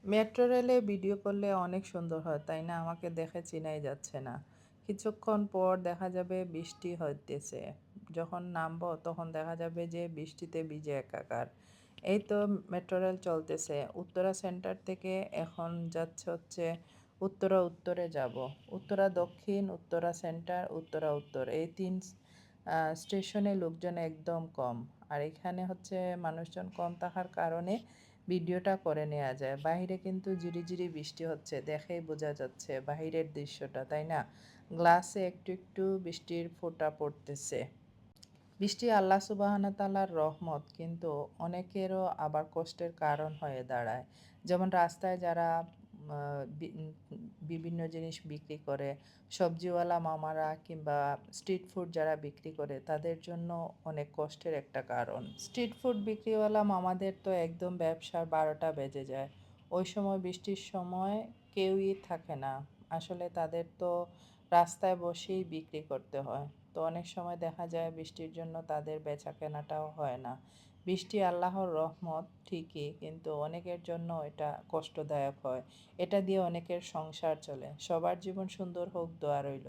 Metro রেলে video করলে অনেক সুন্দর হয়, তাই না? আমাকে দেখে চেনাই যাচ্ছে না। কিছুক্ষণ পর দেখা যাবে বৃষ্টি হইতেছে। যখন নামবো তখন দেখা যাবে যে বৃষ্টিতে ভিজে একাকার। এই তো মেট্রো রেল চলতেছে। উত্তরা সেন্টার থেকে এখন যাচ্ছে হচ্ছে উত্তরা উত্তরে যাব। উত্তরা দক্ষিণ, উত্তরা সেন্টার, উত্তরা উত্তর। এই ৩ স্টেশনে লোকজন একদম কম। আর এখানে হচ্ছে মানুষজন কম থাকার কারণে ভিডিওটা করে নেওয়া যায়। বাহিরে কিন্তু ঝিরিঝিরি বৃষ্টি হচ্ছে, দেখেই বোঝা যাচ্ছে বাহিরের দৃশ্যটা, তাই না? গ্লাসে একটু একটু বৃষ্টির ফোঁটা পড়তেছে। বৃষ্টি আল্লাহ সুবহানাহু তাআলার রহমত, কিন্তু অনেকেরও আবার কষ্টের কারণ হয়ে দাঁড়ায়। যেমন রাস্তায় যারা বিভিন্ন জিনিস বিক্রি করে, সবজিওয়ালা মামারা কিংবা স্ট্রিট ফুড যারা বিক্রি করে, তাদের জন্য অনেক কষ্টের একটা কারণ। স্ট্রিট ফুড বিক্রিওয়ালা মামাদের তো একদম ব্যবসার ১২টা বেজে যায়। ওই সময় বৃষ্টির সময় কেউই থাকে না। আসলে তাদের তো রাস্তায় বসেই বিক্রি করতে হয়। তো অনেক সময় দেখা যায় বৃষ্টির জন্য তাদের বেচাকেনাটাও হয় না। বৃষ্টি আল্লাহর রহমত ঠিকই, কিন্তু অনেকের জন্য এটা কষ্টদায়ক হয়। এটা দিয়ে অনেকের সংসার চলে। সবার জীবন সুন্দর হোক, দোয়া রইল।